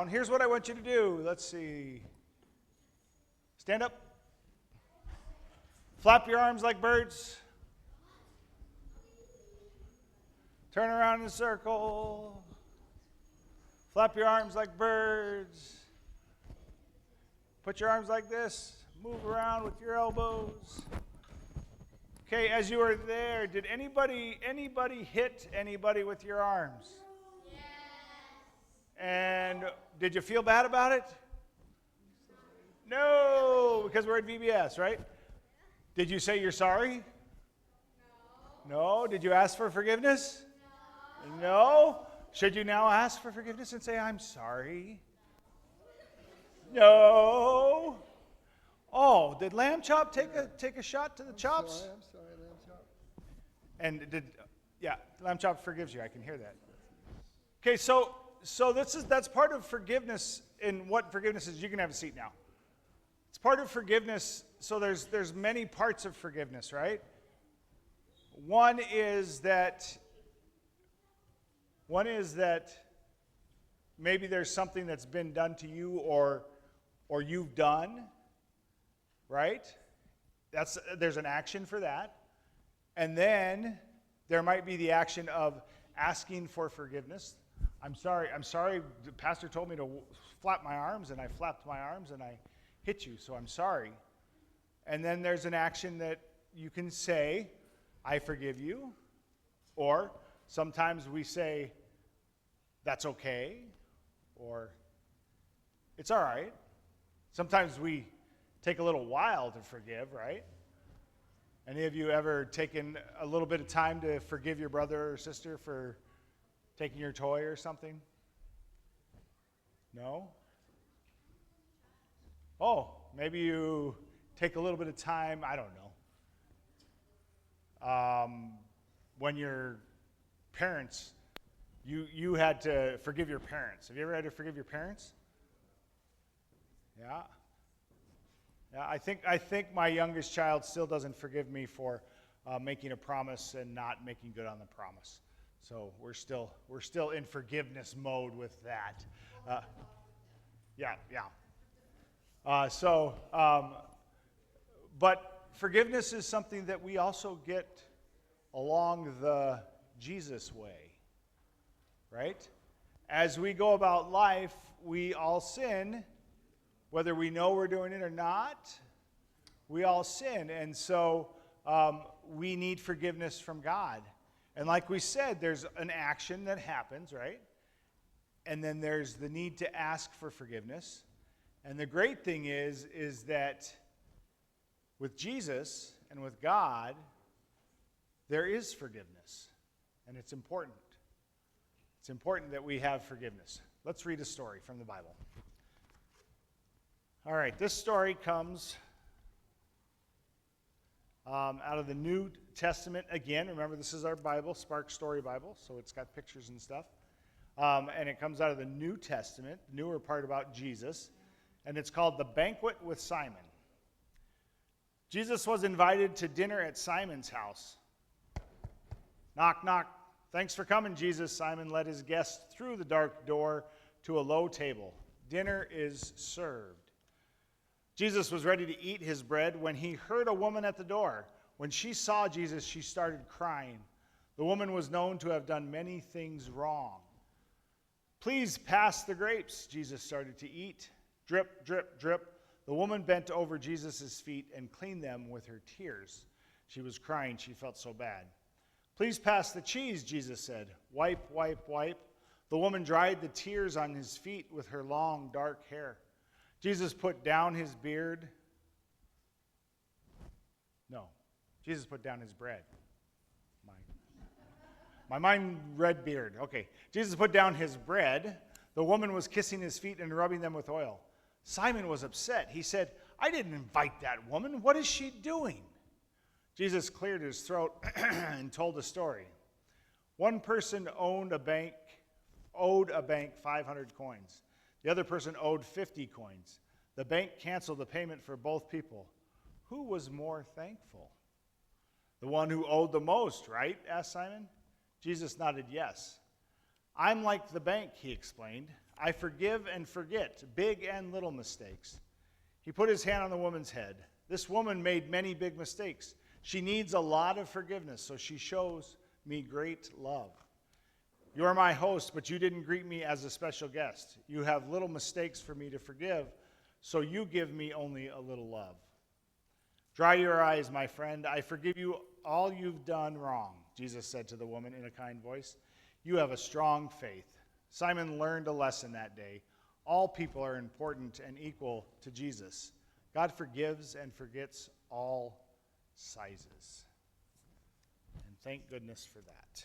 down. Here's what I want you to do. Let's see. Stand up. Flap your arms like birds. Turn around in a circle. Flap your arms like birds. Put your arms like this. Move around with your elbows. Okay, as you were there, did anybody hit anybody with your arms? Yes. And did you feel bad about it? No, because we're at VBS, right? Did you say you're sorry? No. No? Did you ask for forgiveness? No. No? Should you now ask for forgiveness and say, I'm sorry? No. Oh, did Lamb Chop take a shot to the chops? I'm sorry, Lamb Chop. And Lamb Chop forgives you. I can hear that. Okay, so that's part of forgiveness. And what forgiveness is, you can have a seat now. It's part of forgiveness. So there's many parts of forgiveness, right? One is that maybe there's something that's been done to you or you've done, right? There's an action for that. And then there might be the action of asking for forgiveness. I'm sorry, the pastor told me to flap my arms, and I flapped my arms, and I hit you, so I'm sorry. And then there's an action that you can say, I forgive you. Or sometimes we say, that's okay, or it's all right. Sometimes we take a little while to forgive, right? Any of you ever taken a little bit of time to forgive your brother or sister for taking your toy or something? No? Oh, maybe you take a little bit of time, I don't know. When your parents, you had to forgive your parents. Have you ever had to forgive your parents? Yeah. Yeah, I think my youngest child still doesn't forgive me for making a promise and not making good on the promise. So we're still in forgiveness mode with that. But forgiveness is something that we also get along the Jesus way, right? As we go about life, we all sin. Whether we know we're doing it or not, we all sin. And so we need forgiveness from God. And like we said, there's an action that happens, right? And then there's the need to ask for forgiveness. And the great thing is that with Jesus and with God, there is forgiveness. And it's important. It's important that we have forgiveness. Let's read a story from the Bible. All right, this story comes out of the New Testament again. Remember, this is our Bible, Spark Story Bible, so it's got pictures and stuff. And it comes out of the New Testament, the newer part about Jesus, and it's called The Banquet with Simon. Jesus was invited to dinner at Simon's house. Knock, knock. Thanks for coming, Jesus. Simon led his guests through the dark door to a low table. Dinner is served. Jesus was ready to eat his bread when he heard a woman at the door. When she saw Jesus, she started crying. The woman was known to have done many things wrong. Please pass the grapes. Jesus started to eat. Drip, drip, drip. The woman bent over Jesus' feet and cleaned them with her tears. She was crying. She felt so bad. Please pass the cheese, Jesus said. Wipe, wipe, wipe. The woman dried the tears on his feet with her long, dark hair. Jesus put down his beard. No, Jesus put down his bread. My mind read beard. Okay, Jesus put down his bread. The woman was kissing his feet and rubbing them with oil. Simon was upset. He said, I didn't invite that woman. What is she doing? Jesus cleared his throat and told a story. One person owed a bank 500 coins. The other person owed 50 coins. The bank canceled the payment for both people. Who was more thankful? The one who owed the most, right? Asked Simon. Jesus nodded yes. I'm like the bank, he explained. I forgive and forget, big and little mistakes. He put his hand on the woman's head. This woman made many big mistakes. She needs a lot of forgiveness, so she shows me great love. You are my host, but you didn't greet me as a special guest. You have little mistakes for me to forgive, so you give me only a little love. Dry your eyes, my friend. I forgive you all you've done wrong, Jesus said to the woman in a kind voice. You have a strong faith. Simon learned a lesson that day. All people are important and equal to Jesus. God forgives and forgets all sizes. And thank goodness for that.